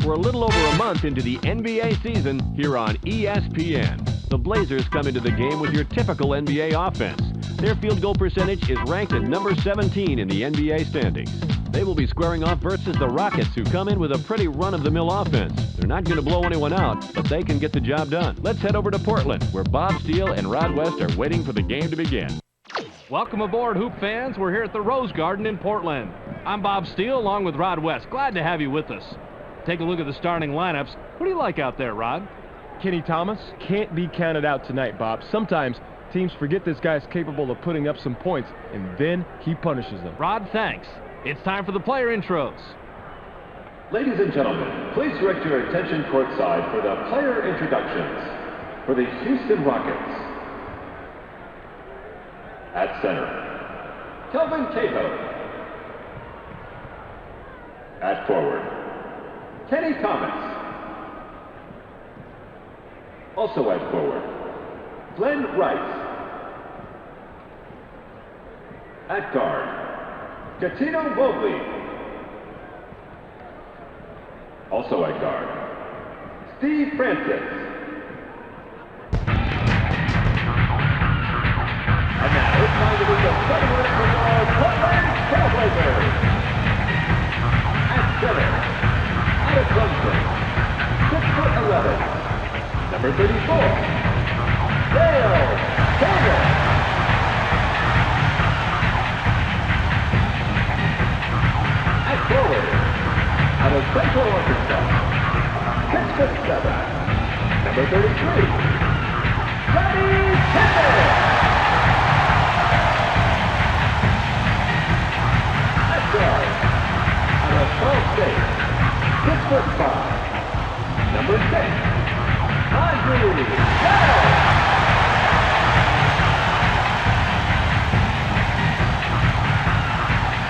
We're a little over a month into the NBA season here on ESPN. The Blazers come into the game with your typical NBA offense. Their field goal percentage is ranked at number 17 in the NBA standings. They will be squaring off versus the Rockets, who come in with a pretty run-of-the-mill offense. They're not going to blow anyone out, but they can get the job done. Let's head over to Portland, where Bob Steele and Rod West are waiting for the game to begin. Welcome aboard, Hoop fans. We're here at the Rose Garden in Portland. I'm Bob Steele, along with Rod West. Glad to have you with us. Take a look at the starting lineups. What do you like out there, Rod? Kenny Thomas can't be counted out tonight, Bob. Sometimes teams forget this guy's capable of putting up some points, and then he punishes them. Rod, thanks. It's time for the player intros. Ladies and gentlemen, please direct your attention courtside for the player introductions. For the Houston Rockets, at center, Kelvin Cato. At forward, Kenny Thomas. Also at forward, Glenn Rice. At guard, Gatino Mobley. Also at guard, Steve Francis. And now it's time to be the starting lineup for your Portland Trailblazers. At center, out of Brunswick, 6'11", number 34, Dale Taylor. At forward, out of Central Arkansas, 6'7", number 33, Johnny Tinder. At guard, out of Ball State, 6'5", number 6, Andre Bell.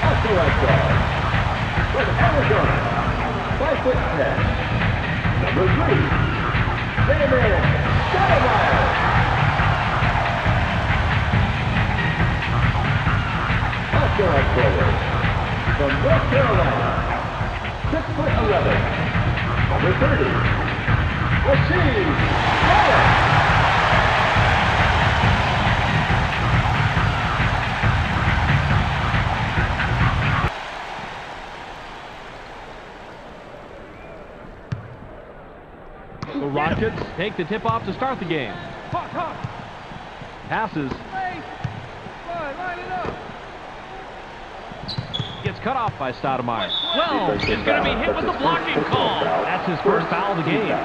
Also at guard, from Arizona, 5'10", number 3, Damon Stoudemire. Also at forward, from North Carolina, 6'11", number 30, Rasheed Wallace. The Rockets take the tip-off to start the game. Passes. Gets cut off by Stoudemire. Well, he's going to be hit with the blocking call. That's his first foul of the game.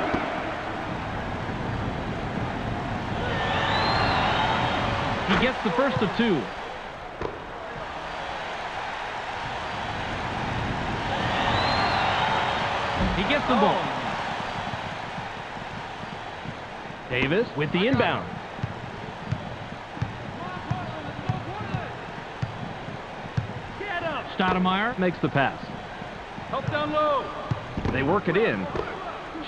He gets the first of two. He gets the ball. Davis with the inbound. Stoudemire makes the pass. Help down low. They work it in.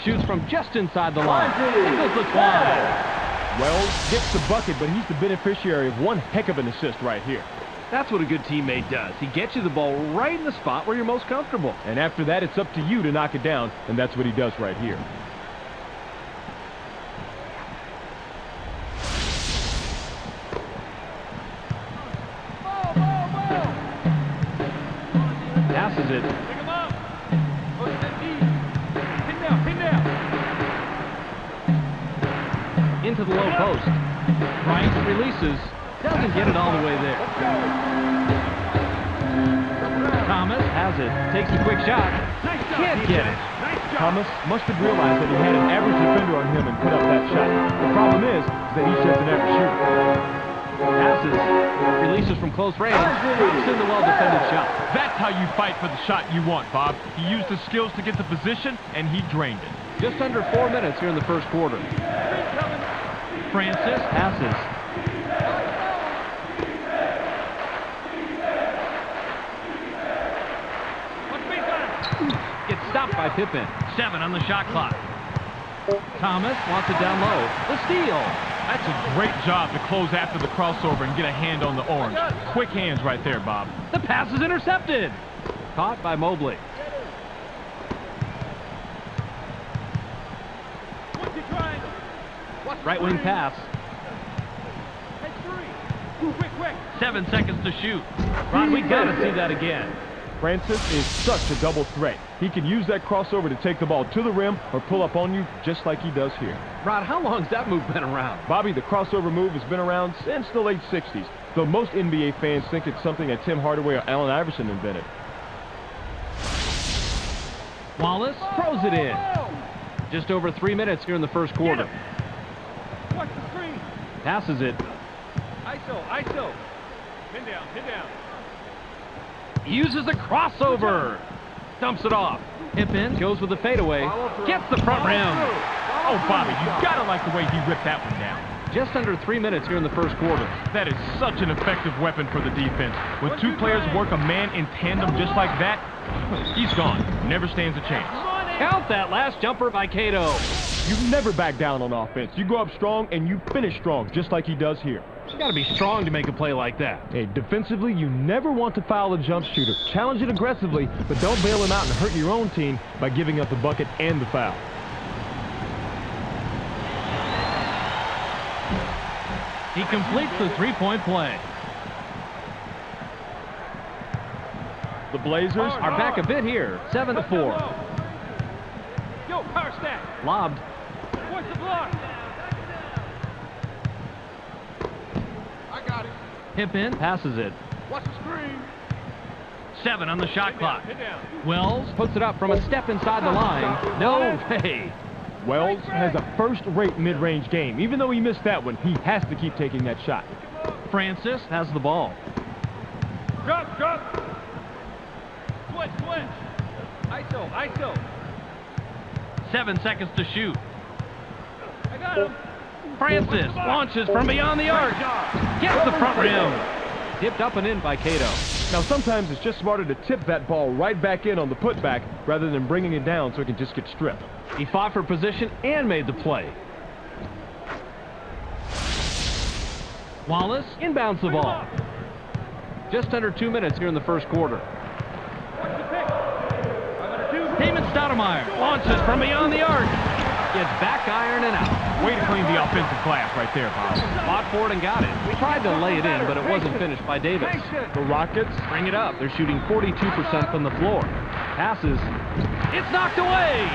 Shoots from just inside the line. Nichols looks wide. Well, gets the bucket, but he's the beneficiary of one heck of an assist right here. That's what a good teammate does. He gets you the ball right in the spot where you're most comfortable. And after that, it's up to you to knock it down, and that's what he does right here. Passes it. Pick him up. Pin down. Into the low post. Rice releases. Doesn't get it all the way there. Thomas has it. Takes a quick shot. Can't get it. Thomas must have realized that he had an average defender on him and put up that shot. The problem is that he doesn't ever shoot. Passes. Releases from close range. Drops in the well-defended shot. That's how you fight for the shot you want, Bob. He used his skills to get the position, and he drained it. Just under 4 minutes here in the first quarter. Francis passes. Gets stopped by Pippen. 7 on the shot clock. Thomas wants it down low. The steal. That's a great job to close after the crossover and get a hand on the orange. Quick hands right there, Bob. The pass is intercepted. Caught by Mobley. Right wing pass. 7 seconds to shoot. Rod, we got to see that again. Francis is such a double threat. He can use that crossover to take the ball to the rim or pull up on you just like he does here. Rod, how long has that move been around? Bobby, the crossover move has been around since the late 60s, though most NBA fans think it's something that Tim Hardaway or Allen Iverson invented. Wallace throws it in. Just over 3 minutes here in the first quarter. Watch the screen. Passes it. ISO. Pin down. Uses a crossover. Dumps it off. Hip in. Goes with the fadeaway. Gets the front rim. Oh, Bobby, you gotta like the way he ripped that one down. Just under 3 minutes here in the first quarter. That is such an effective weapon for the defense. When two players work a man in tandem just like that, he's gone. Never stands a chance. Count that last jumper by Cato. You never back down on offense. You go up strong and you finish strong, just like he does here. You got to be strong to make a play like that. Hey, defensively, you never want to foul a jump shooter. Challenge it aggressively, but don't bail him out and hurt your own team by giving up the bucket and the foul. He completes the three-point play. The Blazers Are back a bit here, 7-4. Yo, power stack. Lobbed. What's the block? I got it. Hip in. Passes it. Watch the screen. 7 on the shot clock. Hit down. Wells puts it up from a step inside the line. No way. Wells has a first-rate mid-range game. Even though he missed that one, he has to keep taking that shot. Francis has the ball. Drop. Switch. ISO. 7 seconds to shoot. I got him. Francis launches from beyond the arc. Gets the front rim. Dipped up and in by Cato. Now, sometimes it's just smarter to tip that ball right back in on the putback rather than bringing it down so it can just get stripped. He fought for position and made the play. Wallace inbounds the ball. Just under 2 minutes here in the first quarter. Watch the pick. Damon Stoudemire launches from beyond the arc. Gets back iron and out. Way to clean the offensive glass right there, Bob. Fought for it and got it. We tried to lay it in, but it wasn't finished by Davis. The Rockets Bring it up. They're shooting 42% from the floor. Passes. It's knocked away.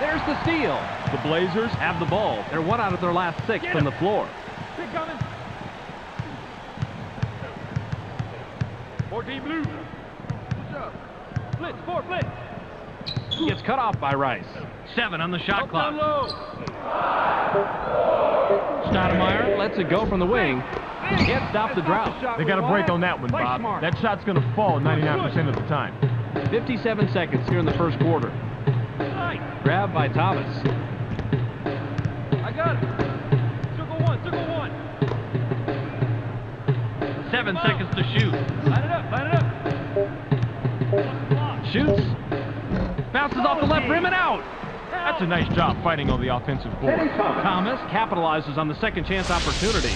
There's the steal. The Blazers Have the ball. They're 1 out of their last 6 from the floor. Pick coming. 14 blue. What's up? Blitz. Gets cut off by Rice. 7 on the shot clock. Down low. Stoudemire lets it go from the wing. Can't stop the drought. They got a break on that one, Bob. That shot's going to fall 99% of the time. 57 seconds here in the first quarter. Grabbed by Thomas. I got it. Circle one. 7 seconds to shoot. Line it up. Shoots. Bounces off the left rim and out. That's a nice job fighting on the offensive board. Thomas capitalizes on the second chance opportunity.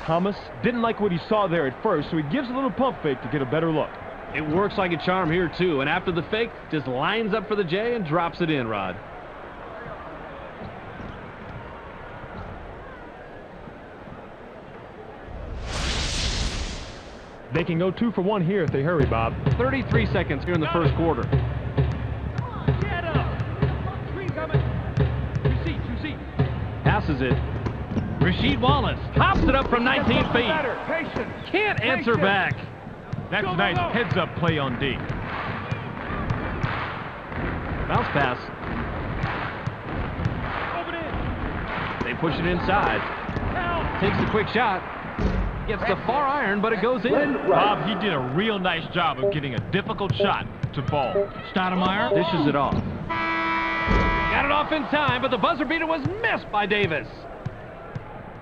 Thomas didn't like what he saw there at first, so he gives a little pump fake to get a better look. It works like a charm here, too. And after the fake, just lines up for the J and drops it in, Rod. They can go 2 for 1 here if they hurry, Bob. 33 seconds here in the first quarter. Get up. Screen coming. Receipt. Passes it. Rasheed Wallace hops it up from 19 feet. Patient. Can't answer back. That's nice heads-up play on D. Bounce pass. Open it. They push it inside. Takes a quick shot. Gets the far iron, but it goes in. Bob, he did a real nice job of getting a difficult shot to fall. Stoudemire dishes it off. Got it off in time, but the buzzer beater was missed by Davis.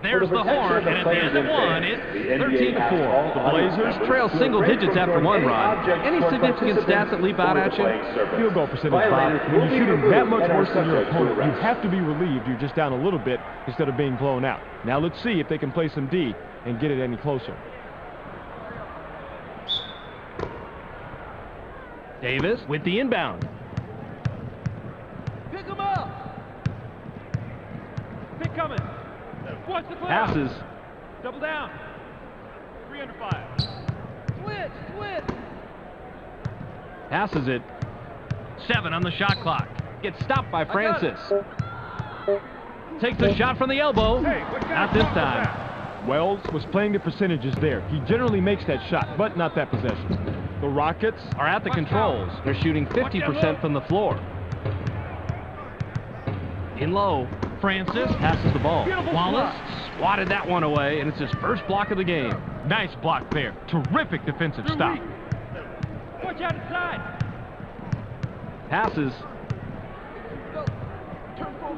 There's the horn, and at the end of one, it's 13-4. The Blazers Trail single digits after one, Rod. Any significant stats that leap out at you? field goal percentage, Bob. When you're shooting that much worse than your opponent, you have to be relieved you're just down a little bit instead of being blown out. Now let's see if they can play some D and get it any closer. Davis with the inbound. Pick him up. Pick coming. What's the play? Passes. Double down. 3 under 5. Switch. Passes it. 7 on the shot clock. Gets stopped by Francis. Takes a shot from the elbow. Not this time. Wells was playing the percentages there. He generally makes that shot, but not that possession. The Rockets Are at the controls. They're shooting 50% from the floor. In low. Francis. Passes the ball. Wallace. Swatted that one away, and it's his first block of the game. Nice block there. Terrific defensive stop. Watch out inside. Passes.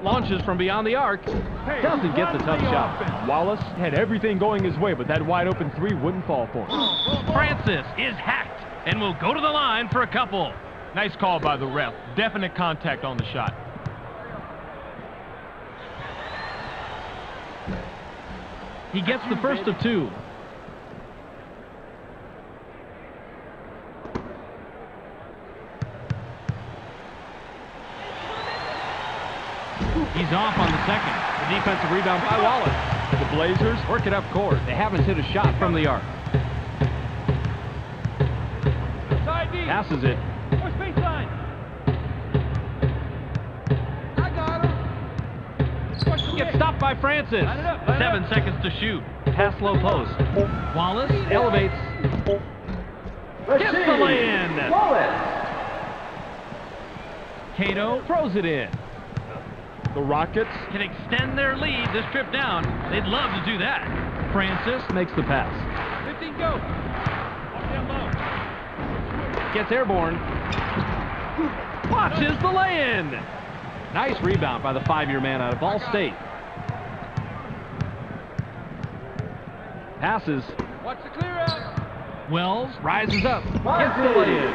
Launches from beyond the arc. Doesn't get the tough shot. Wallace had everything going his way, but that wide open three wouldn't fall for him. Francis is hacked and will go to the line for a couple. Nice call by the ref. Definite contact on the shot. He gets the first of 2. He's off on the second. The defensive rebound by Wallace. The Blazers Work it up court. They haven't hit a shot from the arc. Side D. Passes it. Push baseline. I got him. Gets stopped by Francis. 7 seconds to shoot. Pass low post. Wallace. Elevates. Gets the lay-in. Cato Throws it in. The Rockets can extend their lead this trip down. They'd love to do that. Francis Makes the pass. 15 go. Off down low. Gets airborne. Watches the lay-in. Nice rebound by the 5-year man out of Ball State. Passes. Watch the clear out. Wells. Rises up. Gets the lay-in.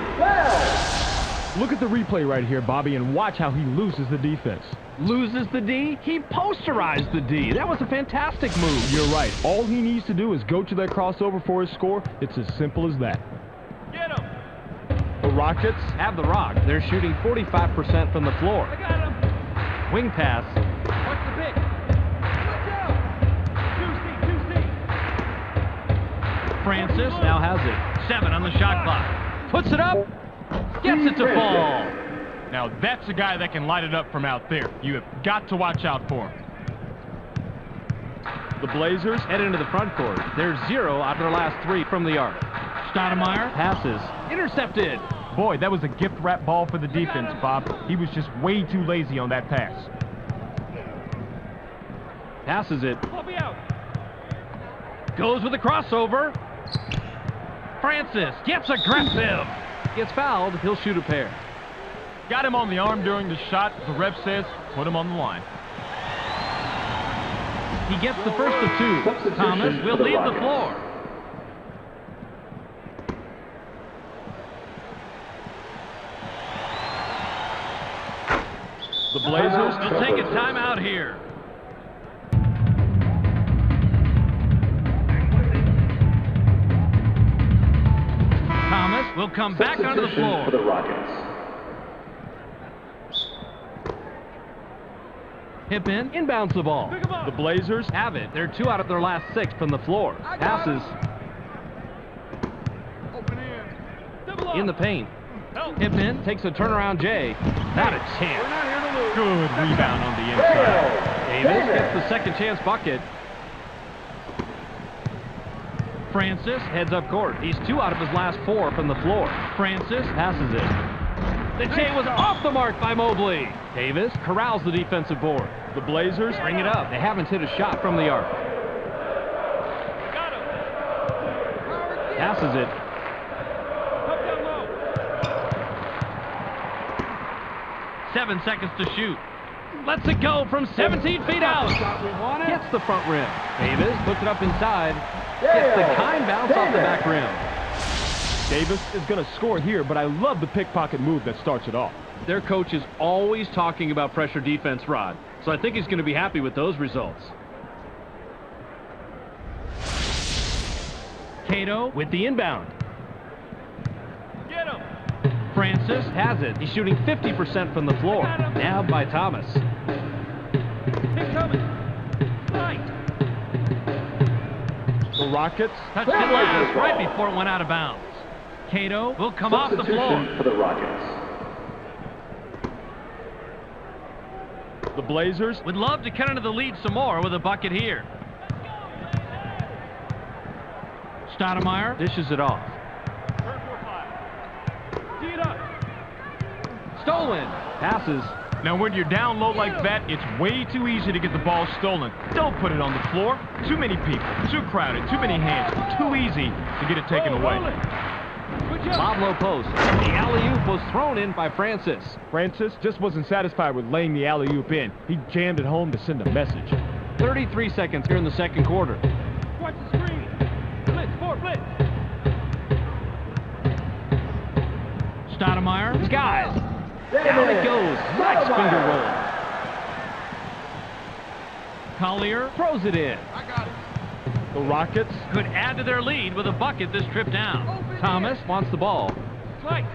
Look at the replay right here, Bobby, and watch how he loses the defense. Loses the D. He posterized the D. That was a fantastic move. You're right. All he needs to do is go to that crossover for his score. It's as simple as that. Get him. The Rockets Have the rock. They're shooting 45% from the floor. I got him. Wing pass. Watch the pick. Watch out. 2C. Francis Now has it. 7 on the shot clock. Puts it up. Gets it to fall. Now that's a guy that can light it up from out there. You have got to watch out for him. The Blazers Head into the front court. They're 0 out of their last 3 from the arc. Stoudemire. Passes. Intercepted. Boy, that was a gift wrap ball for the defense, Bob. He was just way too lazy on that pass. Passes it. Pull me out. Goes with the crossover. Francis gets aggressive. Gets fouled. He'll shoot a pair. Got him on the arm during the shot. The ref says, put him on the line. He gets the first of 2. Thomas will leave the floor. The Blazers will take a timeout here. Thomas will come back onto the floor. For the Rockets. Hippin inbounds the ball. The Blazers Have it. They're 2 out of their last 6 from the floor. Passes Open in. Double up. in the paint. Hippin takes a turnaround J. Not a chance. Good rebound on the inside. Davis gets the second chance bucket. Francis. Heads up court. He's 2 out of his last 4 from the floor. Francis. Passes it. The J was off the mark by Mobley. Davis corrals the defensive board. The Blazers Bring it up. They haven't hit a shot from the arc. Got him. Passes it. Up down low. 7 seconds to shoot. Lets it go from 17 feet out. Gets the front rim. Davis puts it up inside. Gets the kind bounce off the back rim. Davis is going to score here, but I love the pickpocket move that starts it off. Their coach is always talking about pressure defense, Rod. So I think he's going to be happy with those results. Cato. With the inbound. Get him. Francis has it. He's shooting 50% from the floor. Nabbed by Thomas. Pick coming. Right. The Rockets. Touched it last right before it went out of bounds. Cato will come off the floor. Substitution for the Rockets. The Blazers. Would love to cut into the lead some more with a bucket here. Stoudemire dishes it off. Tee it up. Stolen. Passes. Now, when you're down low like that, it's way too easy to get the ball stolen. Don't put it on the floor. Too many people, too crowded, too many hands, too easy to get it taken away. Bob low post. The alley-oop was thrown in by Francis. Francis just wasn't satisfied with laying the alley-oop in. He jammed it home to send a message. 33 seconds here in the second quarter. Watch the screen. Blitz, four, blitz. Stoudemire. Skies. Down it goes. Nice finger roll. Collier throws it in. I got it. The Rockets. Could add to their lead with a bucket this trip down. Thomas wants the ball. Slice.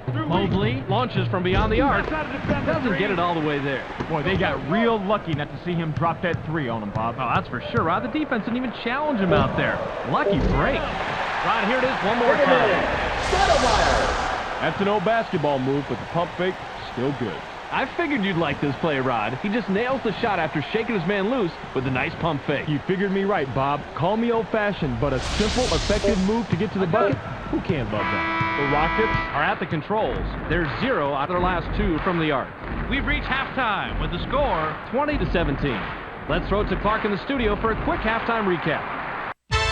Mobley launches from beyond the arc. Doesn't get it all the way there. Boy, they got real lucky not to see him drop that three on him, Bob. Oh, that's for sure, Rod. The defense didn't even challenge him out there. Lucky break. Rod, here it is one more time. That's an old basketball move, but the pump fake, still good. I figured you'd like this play, Rod. He just nails the shot after shaking his man loose with a nice pump fake. You figured me right, Bob. Call me old-fashioned, but a simple, effective move to get to the bucket? Who can't love that? The Rockets are at the controls. They're 0 out of their last 2 from the arc. We've reached halftime with the score 20-17. Let's throw it to Clark in the studio for a quick halftime recap.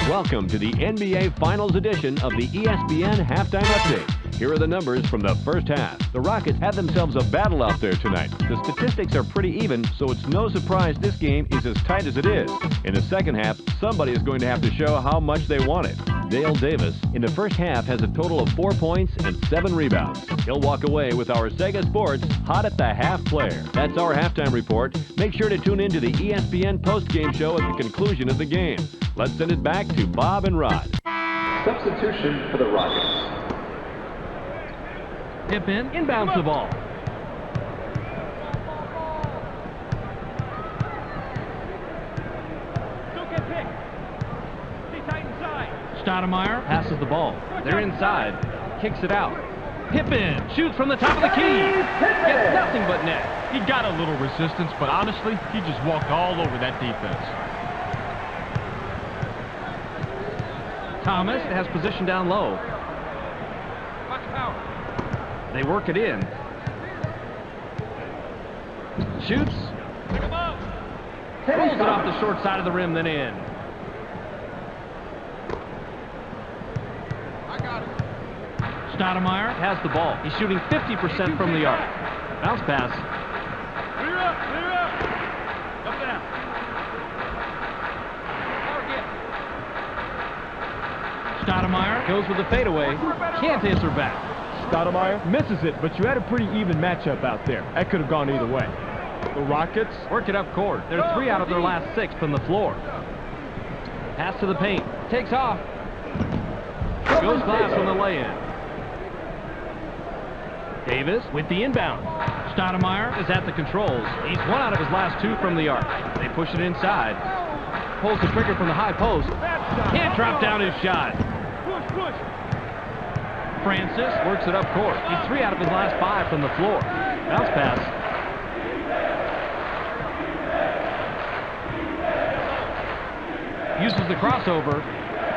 Welcome to the NBA Finals edition of the ESPN Halftime Update. Here are the numbers from the first half. The Rockets had themselves a battle out there tonight. The statistics are pretty even, so it's no surprise this game is as tight as it is. In the second half, somebody is going to have to show how much they want it. Dale Davis, in the first half, has a total of 4 points and 7 rebounds. He'll walk away with our Sega Sports Hot at the Half player. That's our halftime report. Make sure to tune in to the ESPN post-game show at the conclusion of the game. Let's send it back to Bob and Rod. Substitution for the Rockets. Pippen inbounds the ball. Don't get picked. Stay tight inside. Stoudemire passes the ball. They're inside. Kicks it out. Pippen shoots from the top of the key. Gets nothing but net. he got a little resistance, but honestly, he just walked all over that defense. Thomas has position down low. Watch power. They work it in. Shoots. Pick him up. Rolls it off the short side of the rim, then in. I got it. Stoudemire has the ball. He's shooting 50% from the arc. Bounce pass. Clear up, clear up. Up down. Target. Stoudemire goes with the fadeaway. Can't answer back. Stoudemire misses it, but you had a pretty even matchup out there. That could have gone either way. The Rockets work it up court. They're 3 out of their last 6 from the floor. Pass to the paint. Takes off. Goes glass on the lay-in. Davis with the inbound. Stoudemire is at the controls. He's 1 out of his last 2 from the arc. They push it inside. Pulls the trigger from the high post. Can't drop down his shot. Push, push. Francis works it up court. He's 3 out of his last 5 from the floor. Bounce pass. Uses the crossover.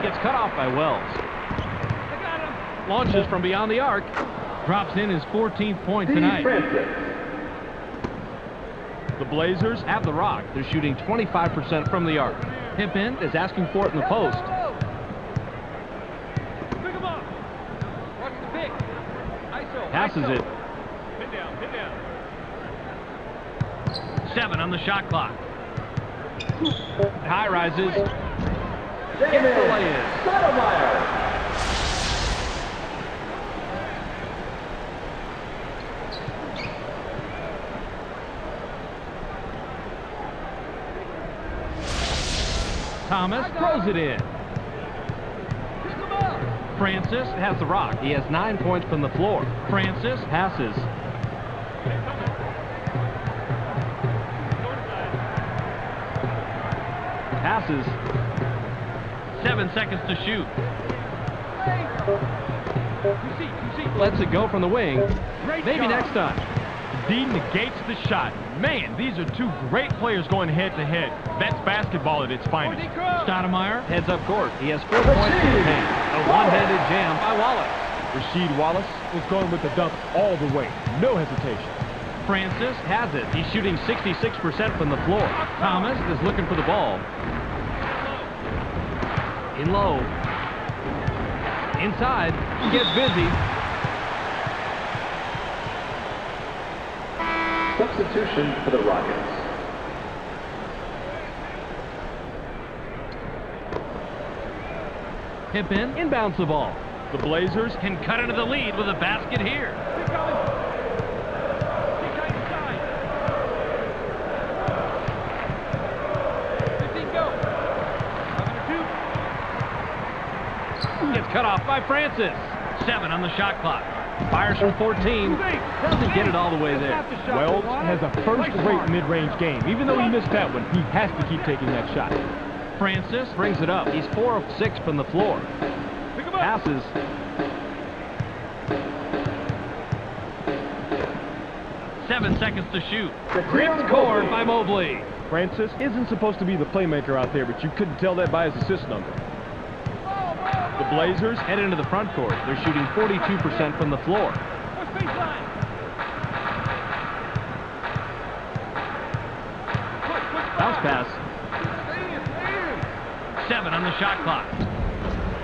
Gets cut off by Wells. I got him. Launches from beyond the arc. Drops in his 14th point tonight. the Blazers Have the rock. They're shooting 25% from the arc. Pippen is asking for it in the post. Pick him up. Watch the pick. ISO. Passes ISO. it. Pin down, pin down. 7 on the shot clock. High rises. Gets the lay-in. Thomas throws it in. Pick him up. Francis has the rock. He has 9 points from the floor. Francis passes. Passes. 7 seconds to shoot. Lets it go from the wing. Maybe next time. D negates the shot. Man, these are two great players going head-to-head. That's basketball at its finest. Stoudemire heads up court. He has 4 points in the paint. A one-handed jam by Wallace. Rasheed Wallace is going with the dunk all the way. No hesitation. Francis has it. He's shooting 66% from the floor. Thomas is looking for the ball. In low. Inside. Gets busy. Substitution for the Rockets. Pippen inbounds the ball. The Blazers can cut into the lead with a basket here. Gets cut off by Francis. 7 on the shot clock. Fires from 14. Doesn't get it all the way there. Wells has a first-rate mid-range game. Even though he missed that one, he has to keep taking that shot. Francis brings it up. He's 4 of 6 from the floor. Passes. Seven seconds to shoot. Ripped cord by Mobley. Francis isn't supposed to be the playmaker out there, but you couldn't tell that by his assist number. The Blazers head into the front court. They're shooting 42% from the floor. Bounce pass. 7 on the shot clock.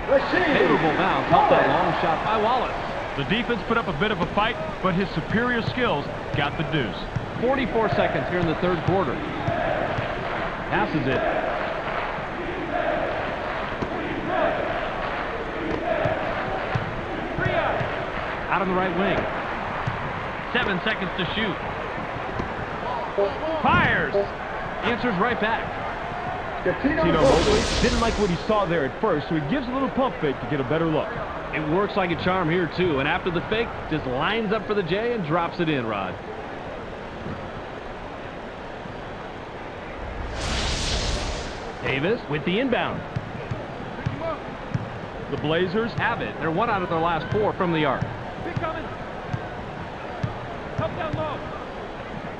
Favorable bounce. Helped that long shot by Wallace. The defense put up a bit of a fight, but his superior skills got the deuce. 44 seconds here in the third quarter. Passes it. Out on the right wing. 7 seconds to shoot. Fires. Answers right back. Tino Mobley didn't like what he saw there at first, so he gives a little pump fake to get a better look. It works like a charm here, too. And after the fake, just lines up for the J and drops it in, Rod. Davis with the inbound. The Blazers Have it. They're 1 out of their last 4 from the arc.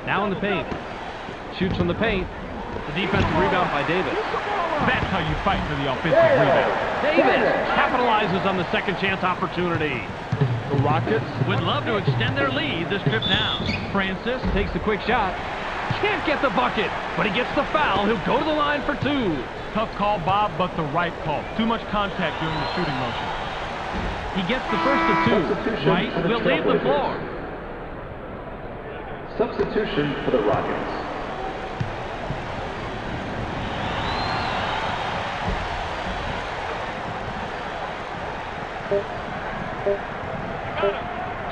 Now in the paint. Shoots from the paint. The defensive rebound by Davis. That's how you fight for the offensive rebound. Davis capitalizes on the second chance opportunity. The Rockets Would love to extend their lead this trip now. Francis takes the quick shot. Can't get the bucket, but he gets the foul. He'll go to the line for 2. Tough call, Bob, but the right call. Too much contact during the shooting motion. He gets the first of 2. White will leave the floor. Substitution for the Rockets.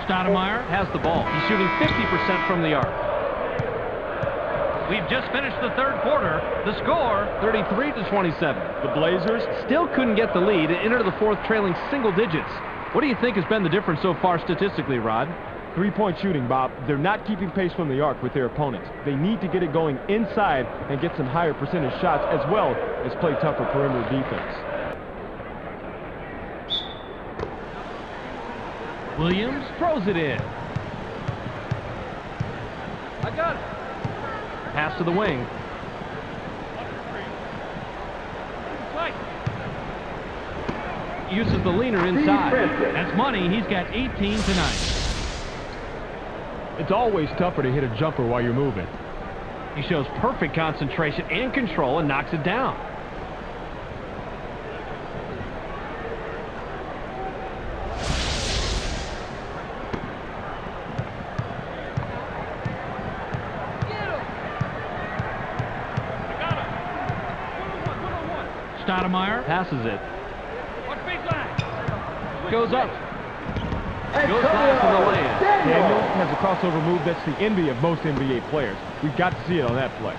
Stoudemire has the ball. He's shooting 50% from the arc. We've just finished the third quarter. The score, 33-27. The Blazers Still couldn't get the lead and enter the fourth trailing single digits. What do you think has been the difference so far statistically, Rod? three-point shooting, Bob. They're not keeping pace from the arc with their opponents. They need to get it going inside and get some higher percentage shots as well as play tougher perimeter defense. Williams throws it in. I got it. Pass to the wing. Uses the leaner inside. that's money. He's got 18 tonight. It's always tougher to hit a jumper while you're moving. He shows perfect concentration and control and knocks it down. Stoudemire Passes it. Watch baseline. Goes up. Goes last in the lane. Daniel has a crossover move that's the envy of most NBA players. We've got to see it on that play.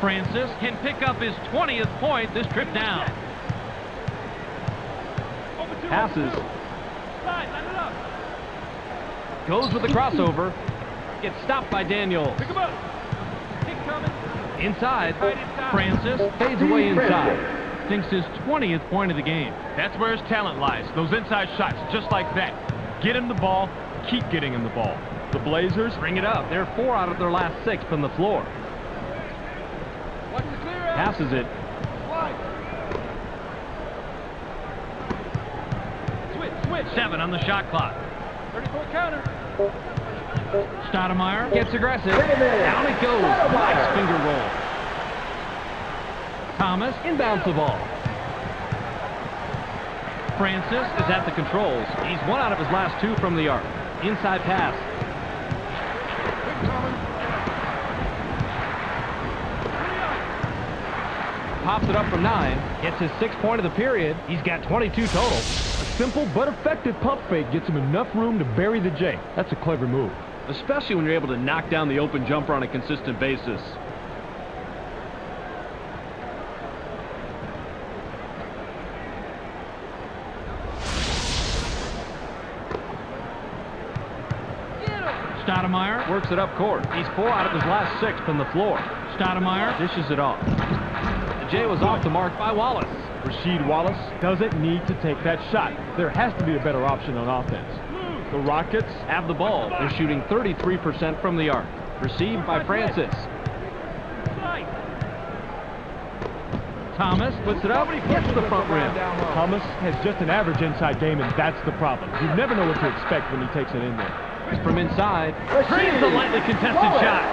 Francis can pick up his 20th point this trip down. Passes. Slide, line it up. Goes with the crossover. Gets stopped by Daniel. Pick him up. Kick coming. Inside. Right inside. Francis Fades away inside. Sinks his 20th point of the game. That's where his talent lies. Those inside shots, just like that. Get him the ball, keep getting him the ball. The Blazers Bring it up. They're 4 out of their last 6 from the floor. Watch the clear out. Passes it. Switch. 7 on the shot clock. 30-point counter. Stoudemire Gets aggressive. Down it goes. Nice finger roll. Thomas Inbounds the ball. Francis Is at the controls. He's 1 out of his last 2 from the arc. Inside pass. Pops it up from 9. Gets his 6th point of the period. He's got 22 total. A simple but effective pump fake gets him enough room to bury the J. That's a clever move. Especially when you're able to knock down the open jumper on a consistent basis. Stoudemire. Works it up court. He's 4 out of his last 6 from the floor. Stoudemire. Dishes it off. The J was off the mark by Wallace. Rasheed Wallace doesn't need to take that shot. There has to be a better option on offense. The Rockets Have the ball. They're shooting 33% from the arc. Received by Francis. Thomas Puts it up. Gets the front rim. Thomas has just an average inside game, and that's the problem. You never know what to expect when he takes it in there. From inside. Drains the lightly contested shot.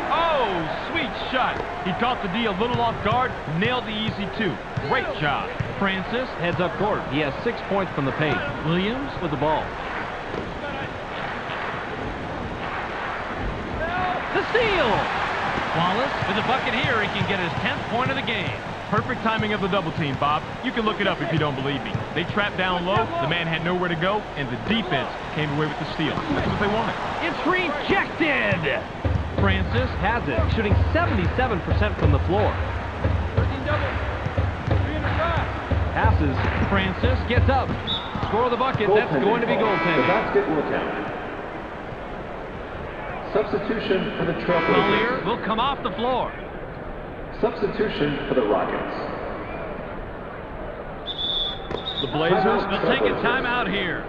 Oh, sweet shot. He caught the D a little off guard, nailed the easy 2. Great job. Francis Heads up court. He has 6 points from the paint. Williams With the ball. The steal! Wallace with a bucket here. He can get his 10th point of the game. Perfect timing of the double team, Bob. You can look it up if you don't believe me. They trapped down low, the man had nowhere to go, and the defense came away with the steal. That's what they wanted. It's rejected! Francis Has it. Shooting 77% from the floor. 13 double. 305. Passes. Francis Gets up. Score the bucket. That's going to be The goaltending. basket will count. Substitution for the Trailblazers. Collier will come off the floor. Substitution for the Rockets. The Blazers We'll take a timeout here.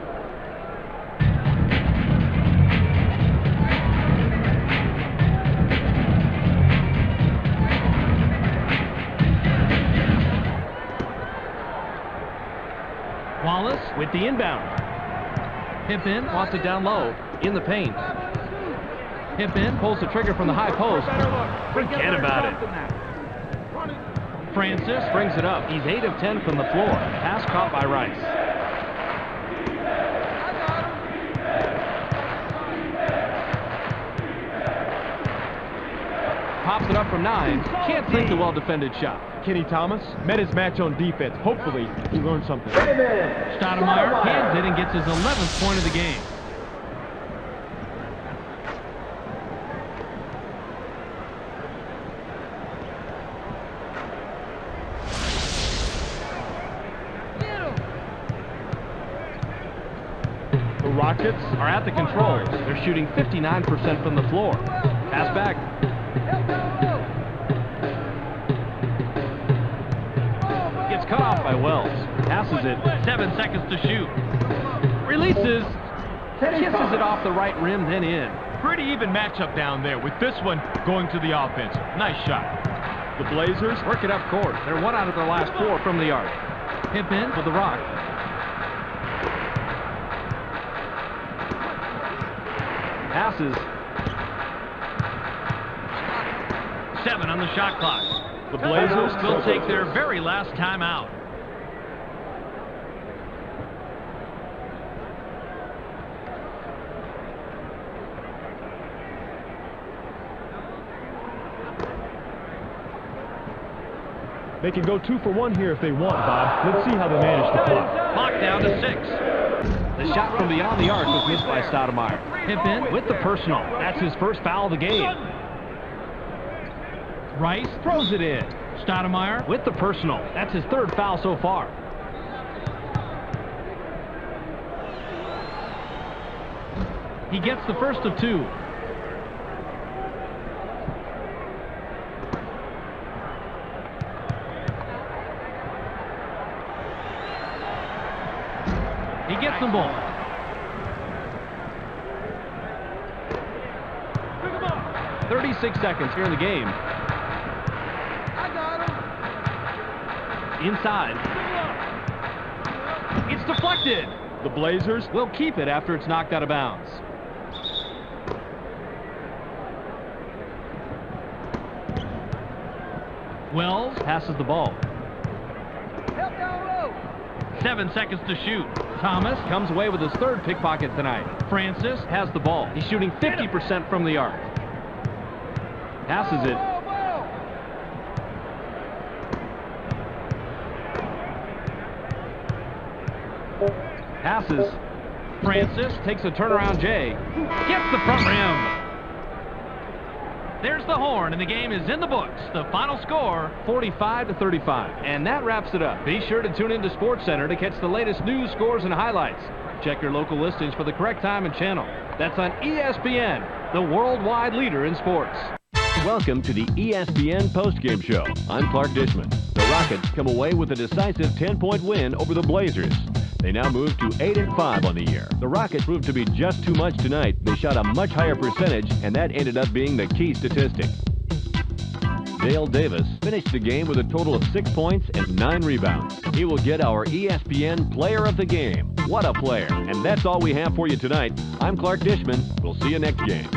Wallace With the inbound. Pippen Wants it down low. In the paint. Pippen Pulls the trigger from the high post. Forget about it. Francis Brings it up. He's 8 of 10 from the floor. Pass caught by Rice. Pops it up from 9. Can't sink the well-defended shot. Kenny Thomas met his match on defense. Hopefully, he learned something. Stoudemire hands it and gets his 11th point of the game. The Rockets Are at the controls. They're shooting 59% from the floor. Pass back. Gets cut off by Wells. Passes it. 7 seconds to shoot. Releases. Kisses it off the right rim, then in. Pretty even matchup down there with this one going to the offense. Nice shot. The Blazers Work it up court. They're 1 out of their last 4 from the arc. Pippen With the rock. Passes. 7 on the shot clock. The Blazers Will take their very last timeout. They can go 2 for 1 here if they want, Bob. Let's see how they manage the clock. Clock down to 6. The shot from beyond the arc was missed by Stoudemire. Pippen With the personal. That's his first foul of the game. Rice Throws it in. Stoudemire With the personal. That's his 3rd foul so far. He gets the first of 2. ball. 36 seconds here in the game. I got him. Inside. It's deflected. The Blazers Will keep it after it's knocked out of bounds. Wells Passes the ball. Help down low. 7 seconds to shoot. Thomas. Comes away with his third pickpocket tonight. Francis. Has the ball. He's shooting 50% from the arc. Passes it. Ball, ball. Passes. Francis. Takes a turnaround J. Gets the front rim. There's the horn, and the game is in the books. The final score. 45-35. And that wraps it up. Be sure to tune into SportsCenter to catch the latest news, scores, and highlights. Check your local listings for the correct time and channel. That's on ESPN, the worldwide leader in sports. Welcome to the ESPN postgame show. I'm Clark Dishman. The Rockets come away with a decisive 10-point win over the Blazers. They now move to 8-5 on the year. The Rockets proved to be just too much tonight. They shot a much higher percentage, and that ended up being the key statistic. Dale Davis finished the game with a total of 6 points and 9 rebounds. He will get our ESPN Player of the Game. What a player. And that's all we have for you tonight. I'm Clark Dishman. We'll see you next game.